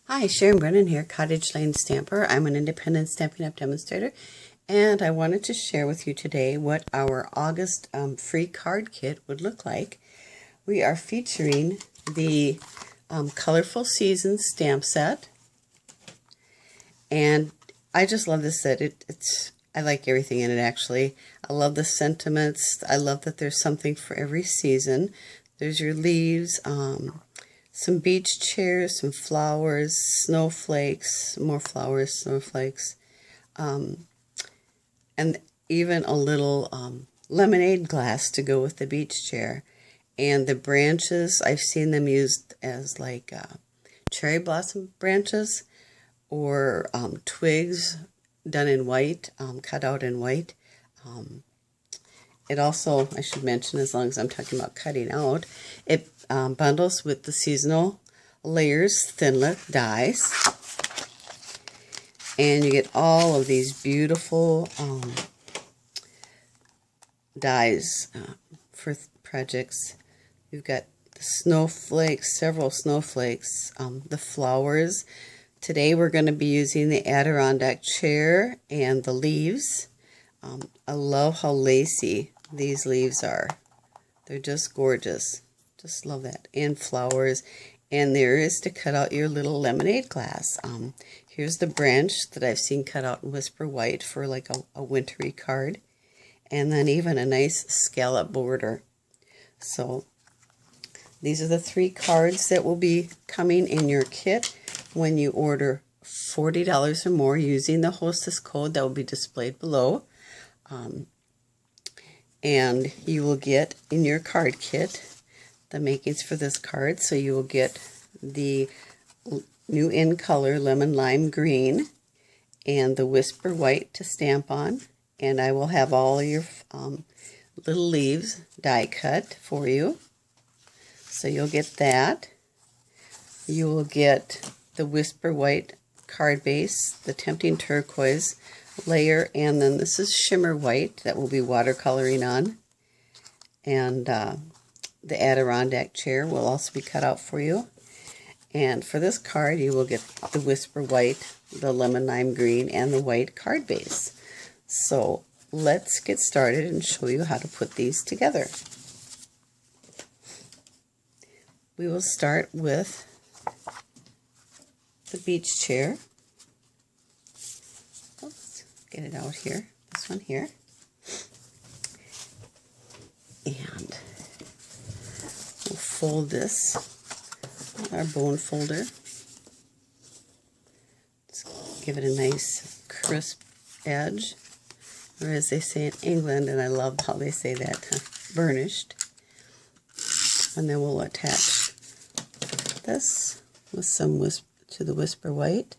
Hi, Sharon Brennan here, Cottage Lane Stamper. I'm an independent Stampin' Up! Demonstrator, and I wanted to share with you today what our August free card kit would look like. We are featuring the Colorful Seasons stamp set, and I just love this set. I like everything in it, actually. I love the sentiments. I love that there's something for every season. There's your leaves, some beach chairs, some flowers, snowflakes, more flowers, snowflakes, and even a little lemonade glass to go with the beach chair. And the branches, I've seen them used as like cherry blossom branches or twigs done in white, cut out in white. It also, I should mention, as long as I'm talking about cutting out, it bundles with the seasonal layers thinlet dies. And you get all of these beautiful dies for projects. You've got the snowflakes, several snowflakes, the flowers. Today we're going to be using the Adirondack chair and the leaves. I love how lacy these leaves are. They're just gorgeous. Just love that. And flowers. And there is to cut out your little lemonade glass. Here's the branch that I've seen cut out in Whisper White for like a wintry card. And then even a nice scallop border. So these are the 3 cards that will be coming in your kit when you order $40 or more using the hostess code that will be displayed below. And you will get in your card kit the makings for this card. So you will get the new in color lemon lime green and the Whisper White to stamp on. And I will have all your little leaves die cut for you. So you'll get that. You will get the Whisper White card base, the Tempting Turquoise layer, and then this is Shimmer White that will be watercoloring on. And the Adirondack chair will also be cut out for you. And for this card, you will get the Whisper White, the Lemon Lime Green, and the white card base. So let's get started and show you how to put these together. We will start with the beach chair. Let's get it out here. This one here. And we'll fold this, our bone folder. Let's give it a nice crisp edge, or as they say in England, and I love how they say that, burnished. And then we'll attach this with some to the Whisper White,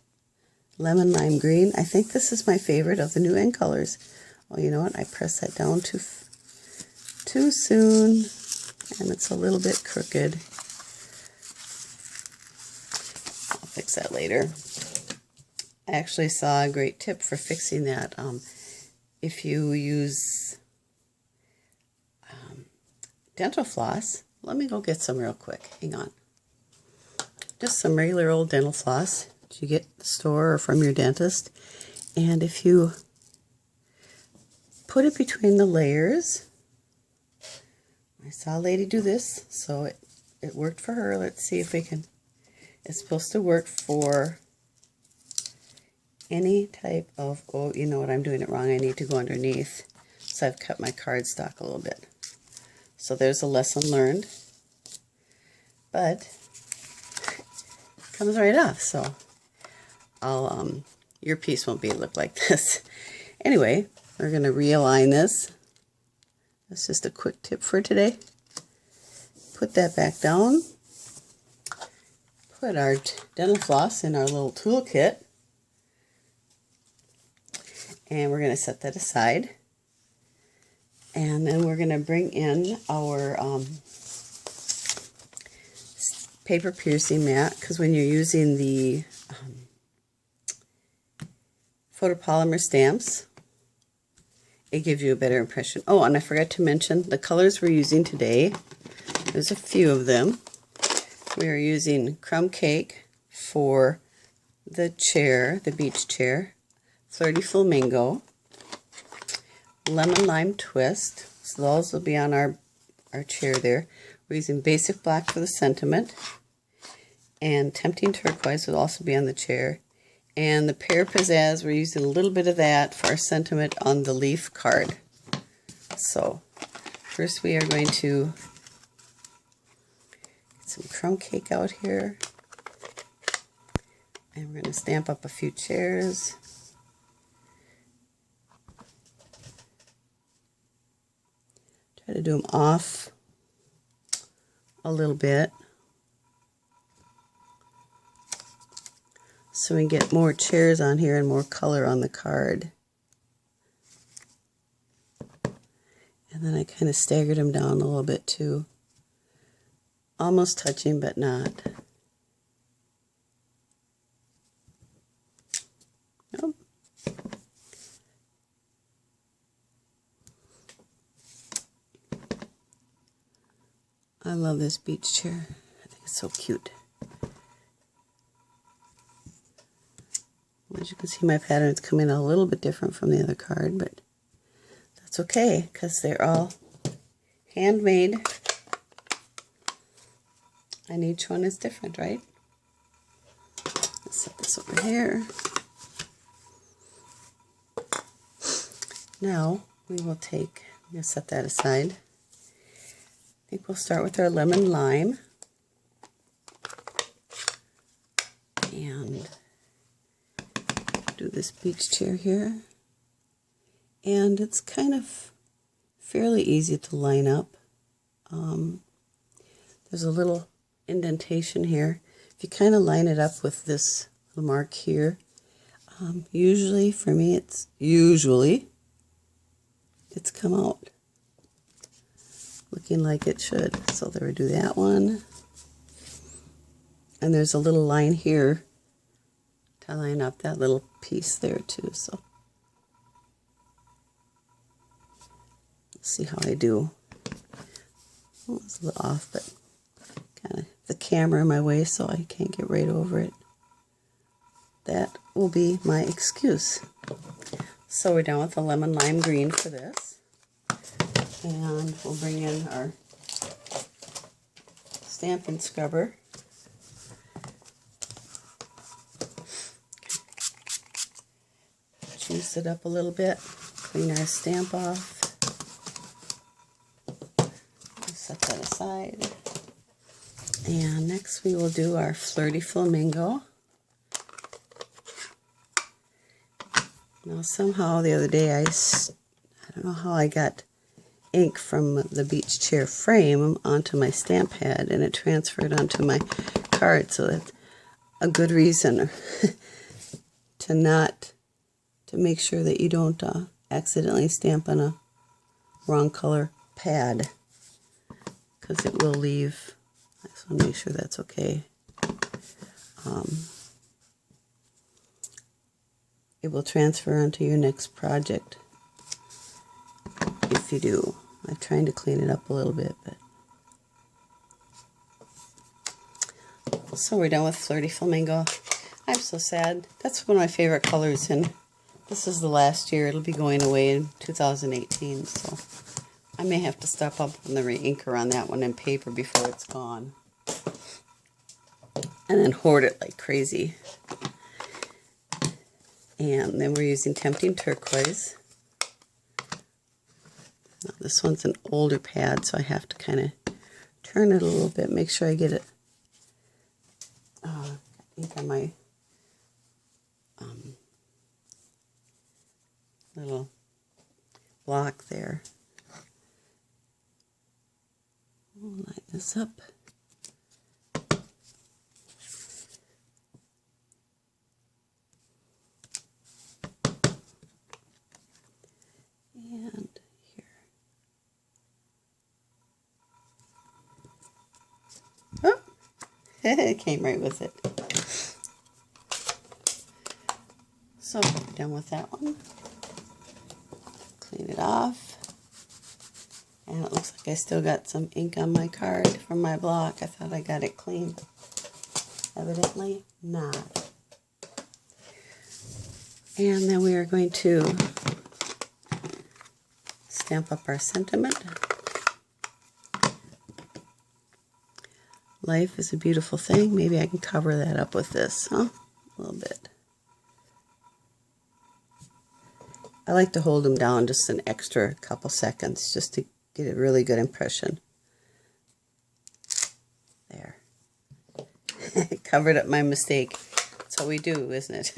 Lemon Lime Green. I think this is my favorite of the new end colors. Oh, you know what? I pressed that down too soon, and it's a little bit crooked. I'll fix that later. I actually saw a great tip for fixing that. If you use dental floss, let me go get some real quick. Hang on. Just some regular old dental floss that you get at the store or from your dentist. And if you put it between the layers, I saw a lady do this, so it worked for her. Let's see if we can. It's supposed to work for any type of, oh, you know what, I'm doing it wrong. I need to go underneath. So I've cut my cardstock a little bit. So there's a lesson learned. But it comes right off, so I'll your piece won't look like this. Anyway, we're going to realign this. That's just a quick tip for today. Put that back down. Put our dental floss in our little toolkit. And we're going to set that aside. And then we're going to bring in our paper piercing mat, because when you're using the photopolymer stamps, it gives you a better impression. Oh, and I forgot to mention the colors we're using today. There's a few of them. We are using Crumb Cake for the chair, the beach chair, Flirty Flamingo, Lemon Lime Twist. So those will be on our chair there. We're using Basic Black for the sentiment. And Tempting Turquoise will also be on the chair. And the Pear Pizzazz, we're using a little bit of that for our sentiment on the leaf card. So first we are going to get some crumb cake out here. And we're going to stamp up a few chairs. Try to do them off a little bit so we can get more chairs on here and more color on the card. And then I kind of staggered them down a little bit too. Almost touching, but not. Nope. I love this beach chair. I think it's so cute. As you can see, my pattern's coming out a little bit different from the other card, but that's okay because they're all handmade and each one is different, right? Let's set this over here. Now we will take, I'm going to set that aside. I think we'll start with our lemon lime. And do this beach chair here. And it's kind of fairly easy to line up. There's a little indentation here. If you kind of line it up with this little mark here, usually for me it's come out looking like it should. So there we do that one. And there's a little line here to line up that little piece there too. So let's see how I do. Oh, it's a little off, but kind of the camera in my way so I can't get right over it. That will be my excuse. So we're done with the lemon lime green for this. And we'll bring in our Stampin' Scrubber. Juice it up a little bit. Clean our stamp off. Set that aside. And next we will do our Flirty Flamingo. Now somehow the other day I don't know how I got ink from the beach chair frame onto my stamp pad and it transferred onto my card, so that's a good reason to make sure that you don't accidentally stamp on a wrong color pad, because it will leave. I just want to make sure that's okay. It will transfer onto your next project if you do. I'm trying to clean it up a little bit, but so we're done with Flirty Flamingo. I'm so sad. That's one of my favorite colors, and this is the last year. It'll be going away in 2018, so I may have to step up on the re-inker on that one in paper before it's gone. And then hoard it like crazy. And then we're using Tempting Turquoise. Now this one's an older pad, so I have to kind of turn it a little bit, make sure I get it ink on my little block there. We'll line this up. And here. Oh, it came right with it. So done with that one. Clean it off. And it looks like I still got some ink on my card from my block. I thought I got it clean. Evidently not. And then we are going to stamp up our sentiment. Life is a beautiful thing. Maybe I can cover that up with this, huh? A little bit. I like to hold them down just an extra couple seconds just to get a really good impression. There. Covered up my mistake. That's what we do, isn't it?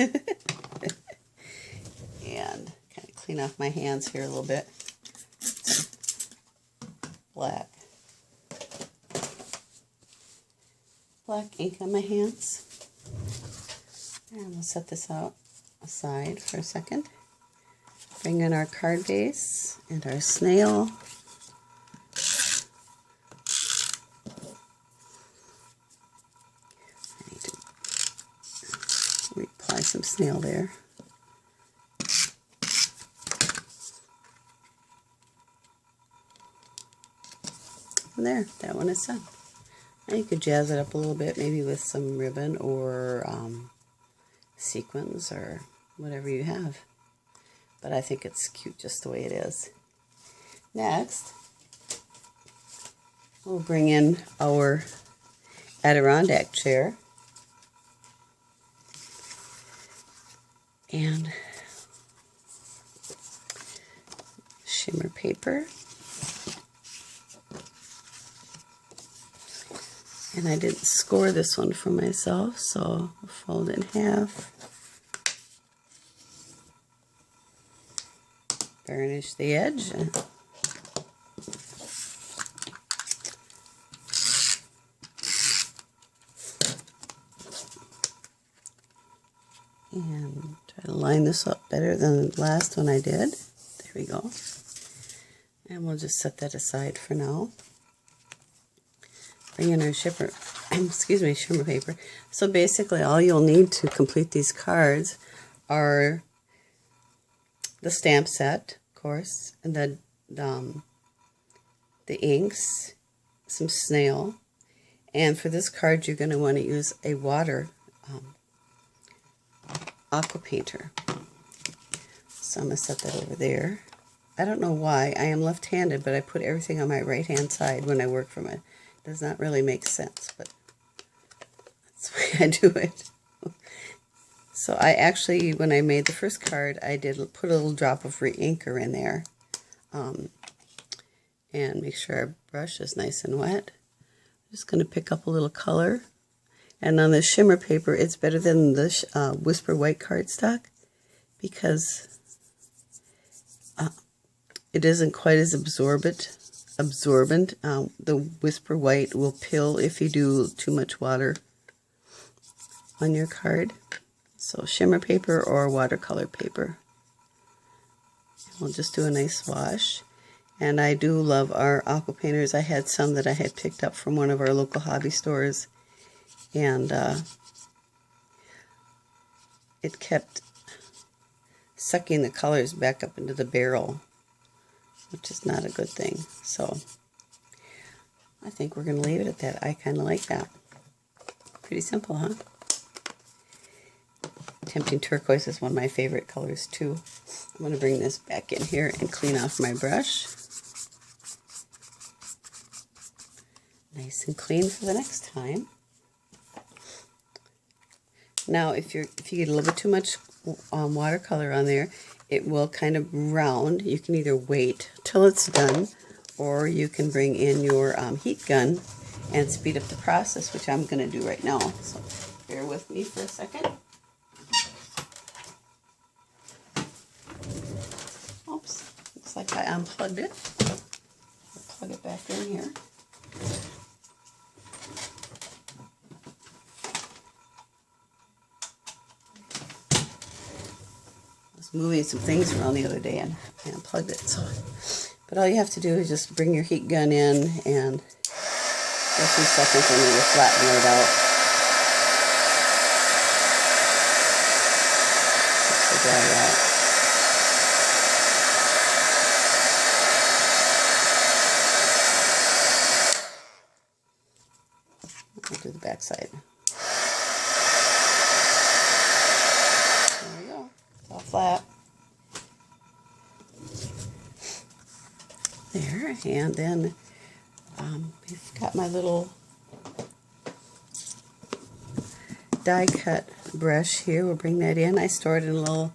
And kind of clean off my hands here a little bit. Black ink on my hands. And we'll set this out aside for a second. Bring in our card base and our snail. I need to reapply some snail there. And there, that one is done. Now you could jazz it up a little bit, maybe with some ribbon or sequins or whatever you have. But I think it's cute just the way it is. Next, we'll bring in our Adirondack chair. And shimmer paper. And I didn't score this one for myself, so I'll fold it in half. Burnish the edge. And try to line this up better than the last one I did. There we go. And we'll just set that aside for now. Bring in our shimmer paper. So basically all you'll need to complete these cards are the stamp set, of course, and the inks, some snail, and for this card you're going to want to use a water aqua painter. So I'm going to set that over there. I don't know why. I am left-handed, but I put everything on my right-hand side when I work from it. It does not really make sense, but that's the way I do it. So I actually, when I made the first card, I did put a little drop of re-inker in there. And make sure our brush is nice and wet. I'm just going to pick up a little color. And on the shimmer paper, it's better than the Whisper White cardstock because it isn't quite as absorbent. The Whisper White will pill if you do too much water on your card. So shimmer paper or watercolor paper. We'll just do a nice wash. And I do love our aqua painters. I had some that I had picked up from one of our local hobby stores. And it kept sucking the colors back up into the barrel, which is not a good thing. So I think we're going to leave it at that. I kind of like that. Pretty simple, huh? Tempting turquoise is one of my favorite colors too. I'm going to bring this back in here and clean off my brush. Nice and clean for the next time. Now, if you get a little bit too much watercolor on there, it will kind of round. You can either wait till it's done, or you can bring in your heat gun and speed up the process, which I'm going to do right now. So bear with me for a second. Oops, looks like I unplugged it. I'll plug it back in here. Moving some things around the other day and I unplugged it. So, but all you have to do is just bring your heat gun in and for a few seconds and you'll flatten it out. Just dry it out. I'll do the back side. There we go. It's all there. And then I've got my little die cut brush here. We'll bring that in. I store it in a little,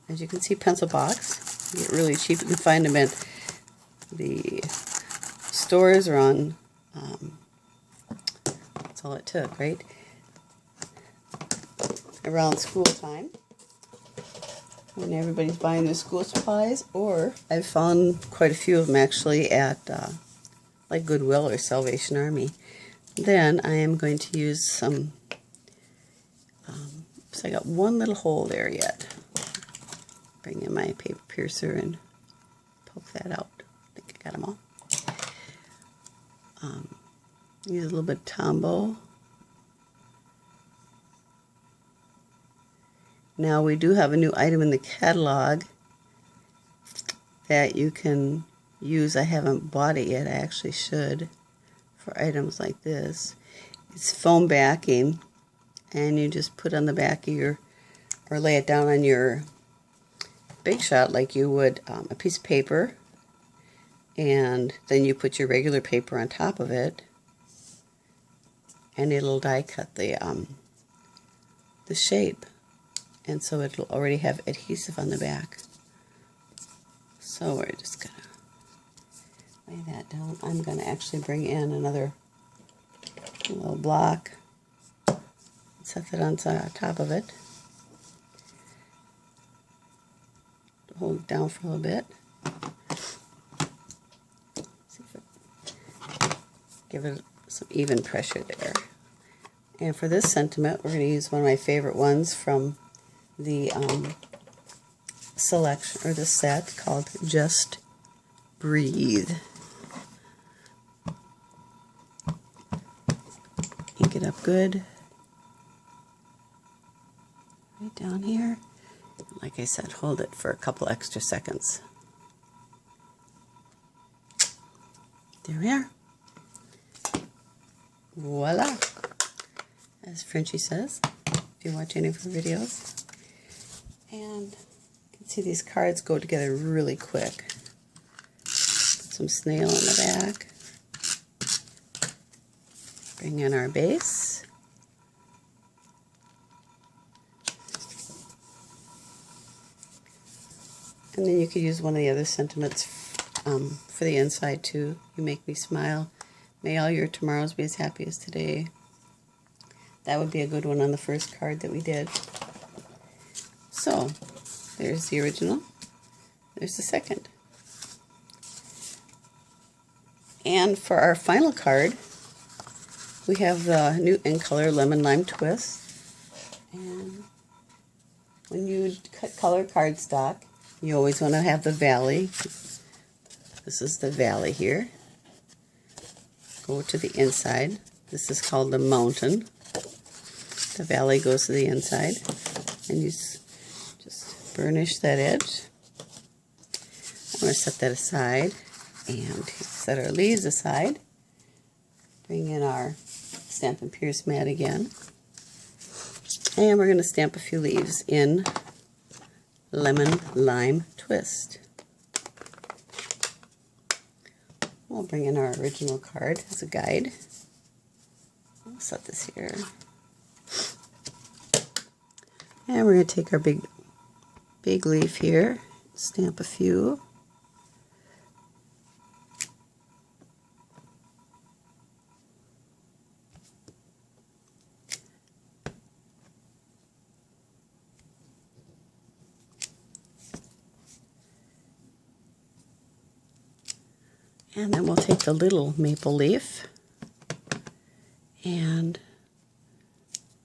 as you can see, pencil box. They're really cheap. You can find them at the stores or on, that's all it took, right? Around school time, when everybody's buying their school supplies, or I've found quite a few of them actually at like Goodwill or Salvation Army. Then I am going to use some, so I got one little hole there yet. Bring in my paper piercer and poke that out. I think I got them all. Use a little bit of Tombow. Now we do have a new item in the catalog that you can use. I haven't bought it yet. I actually should, for items like this. It's foam backing, and you just put on the back of your, or lay it down on your Big Shot like you would a piece of paper, and then you put your regular paper on top of it, and it'll die cut the shape. And so it'll already have adhesive on the back. So we're just going to lay that down. I'm going to actually bring in another little block, set that on top of it, hold it down for a little bit. See if it, give it some even pressure there. And for this sentiment, we're going to use one of my favorite ones from the selection, or the set, called Just Breathe. Ink it up good. Right down here. Like I said, hold it for a couple extra seconds. There we are. Voila! As Frenchie says, if you watch any of her videos. And you can see these cards go together really quick. Put some snail in the back. Bring in our base. And then you could use one of the other sentiments for the inside too. You make me smile. May all your tomorrows be as happy as today. That would be a good one on the first card that we did. So, there's the original. There's the second. And for our final card, we have the new in color Lemon Lime Twist. And when you cut color cardstock, you always want to have the valley. This is the valley here. Go to the inside. This is called the mountain. The valley goes to the inside. And you just burnish that edge. I'm going to set that aside and set our leaves aside. Bring in our Stamp and Pierce mat again. And we're going to stamp a few leaves in Lemon Lime Twist. We'll bring in our original card as a guide. I'll set this here. And we're going to take our big leaf here, stamp a few. And then we'll take the little maple leaf and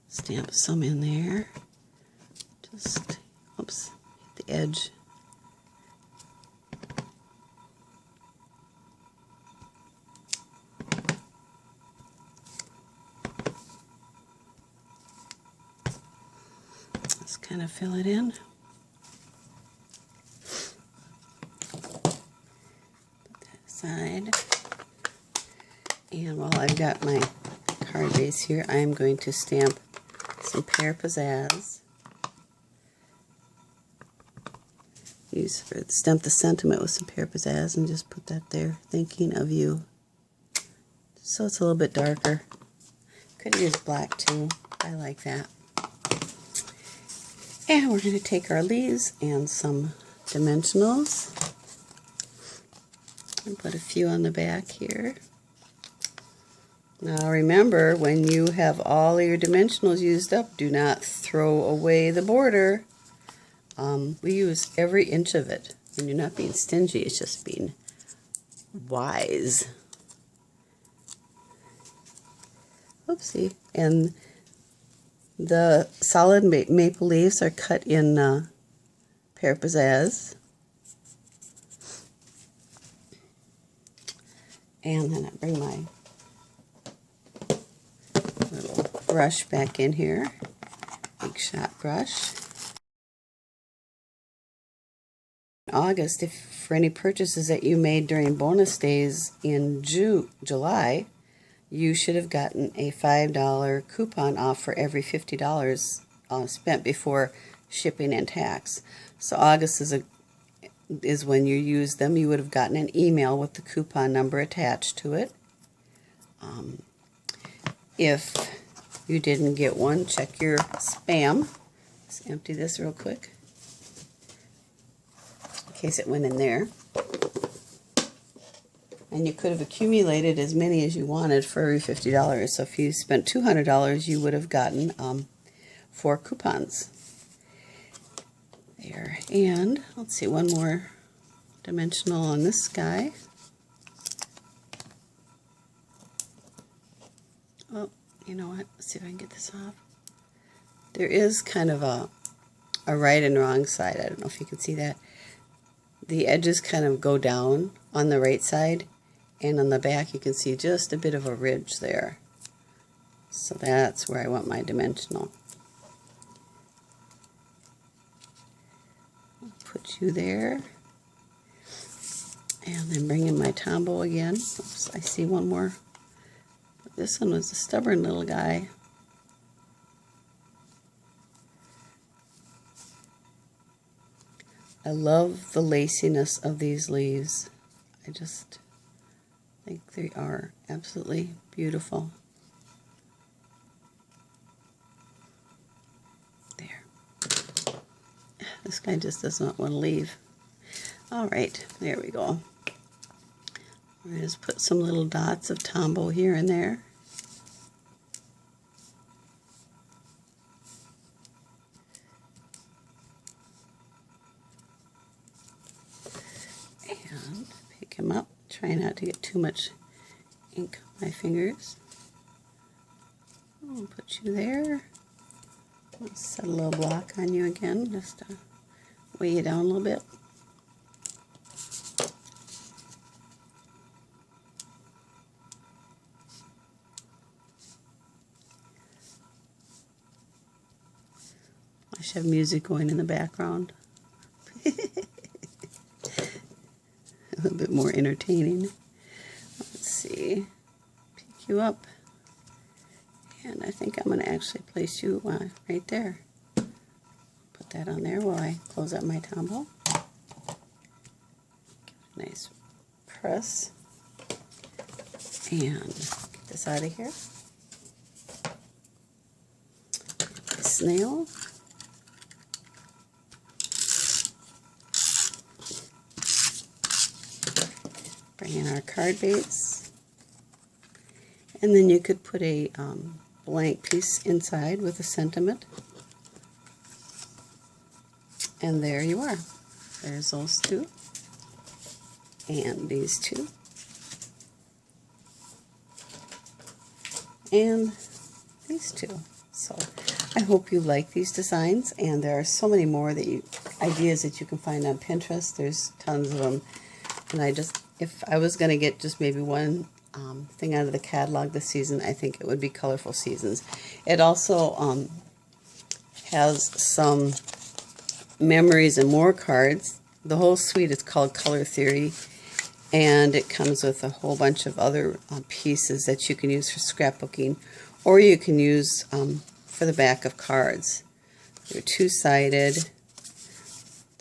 stamp some in there. Just, oops, hit the edge. Just kind of fill it in. Side. And while I've got my card base here, I am going to stamp some Pear Pizzazz. use for stamp the sentiment with some Pear Pizzazz and just put that there, thinking of you. So it's a little bit darker. Could use black too. I like that. And we're going to take our leaves and some dimensionals and put a few on the back here. Now remember, when you have all your dimensionals used up, do not throw away the border. We use every inch of it. And you're not being stingy, it's just being wise. Oopsie. And the solid maple leaves are cut in Pear Pizzazz. And then I bring my little brush back in here, big shot brush. In August, if for any purchases that you made during bonus days in July, you should have gotten a $5 coupon off for every $50 spent before shipping and tax. So August is when you use them. You would have gotten an email with the coupon number attached to it. If you didn't get one, check your spam. Let's empty this real quick in case it went in there. And you could have accumulated as many as you wanted for every $50. So if you spent $200, you would have gotten 4 coupons. There. And let's see, one more dimensional on this guy. Oh, you know what? Let's see if I can get this off. There is kind of a right and wrong side. I don't know if you can see that. The edges kind of go down on the right side, and on the back you can see just a bit of a ridge there. So that's where I want my dimensional. I'll put you there. And then bring in my Tombow again. Oops, I see one more. But this one was a stubborn little guy. I love the laciness of these leaves. I just think they are absolutely beautiful. There. This guy just does not want to leave. All right, there we go. I'm going to just put some little dots of Tombow here and there. And pick him up. Try not to get too much ink on my fingers. I'll put you there. I'll set a little block on you again, just to weigh you down a little bit. I should have music going in the background. A little bit more entertaining. Let's see. Pick you up. And I think I'm going to actually place you right there. Put that on there while I close up my Tombow. Give it a nice press. And get this out of here. Get the snail. Bring in our card base, and then you could put a blank piece inside with a sentiment, and there you are. There's those two, and these two, and these two. So I hope you like these designs, and there are so many more ideas that you can find on Pinterest. There's tons of them, and if I was going to get just maybe one thing out of the catalog this season, I think it would be Colorful Seasons. It also has some memories and more cards. The whole suite is called Color Theory, and it comes with a whole bunch of other pieces that you can use for scrapbooking, or you can use for the back of cards. They're two-sided.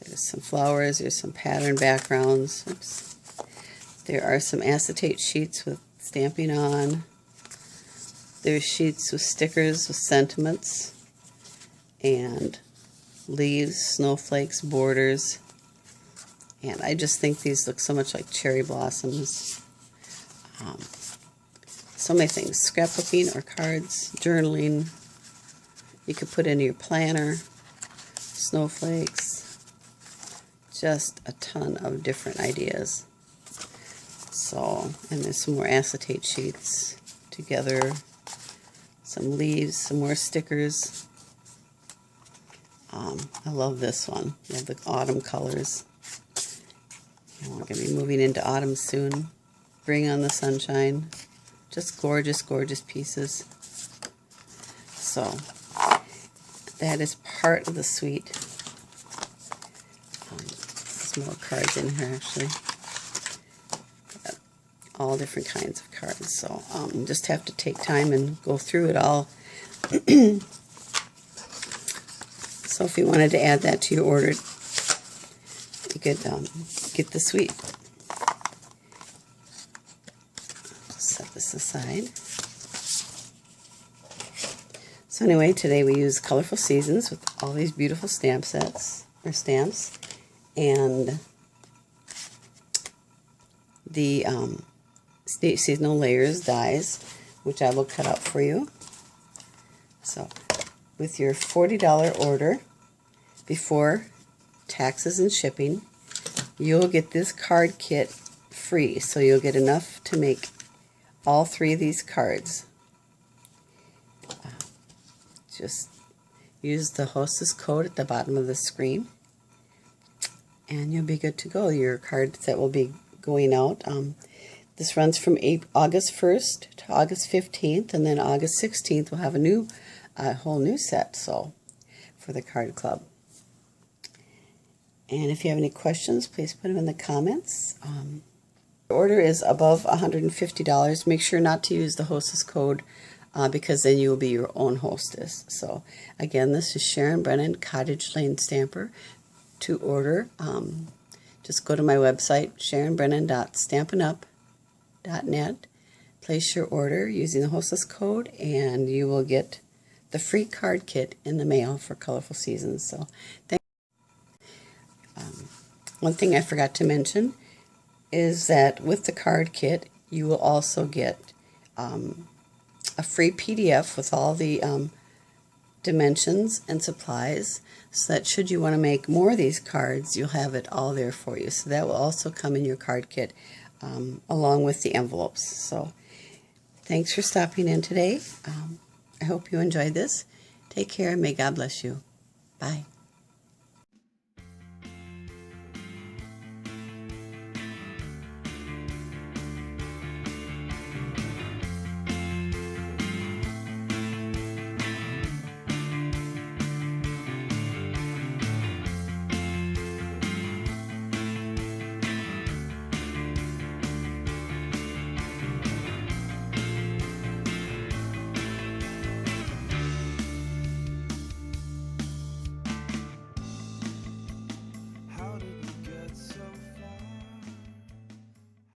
There's some flowers, there's some pattern backgrounds. Oops. There are some acetate sheets with stamping on. There's sheets with stickers with sentiments and leaves, snowflakes, borders. And I just think these look so much like cherry blossoms. So many things, scrapbooking or cards, journaling. You could put in your planner, snowflakes, just a ton of different ideas. So, and there's some more acetate sheets together, some leaves, some more stickers. I love this one. I love the autumn colors. And we're going to be moving into autumn soon. Bring on the sunshine. Just gorgeous, gorgeous pieces. So, that is part of the suite. There's more cards in here, actually. Got all different kinds of cards. So, just have to take time and go through it all. So, if you wanted to add that to your order, you could get the suite. Set this aside. So anyway, today we use Colorful Seasons with all these beautiful stamp sets, or stamps, and the seasonal layers dies, which I will cut out for you. So with your $40 order, before taxes and shipping, you'll get this card kit free. So you'll get enough to make all 3 of these cards. Just use the hostess code at the bottom of the screen and you'll be good to go. Your cards that will be going out. This runs from August 1st to August 15th, and then August 16th we'll have a whole new set for the card club. And if you have any questions, please put them in the comments. The order is above $150. Make sure not to use the hostess code because then you will be your own hostess. So again, this is Sharon Brennan, Cottage Lane Stamper. To order, just go to my website, sharonbrennan.stampinup.net. Place your order using the hostess code, and you will get the free card kit in the mail for Colorful Seasons. So, one thing I forgot to mention is that with the card kit, you will also get a free PDF with all the dimensions and supplies, so that should you want to make more of these cards, you'll have it all there for you. So that will also come in your card kit along with the envelopes. So thanks for stopping in today. I hope you enjoyed this. Take care and may God bless you. Bye.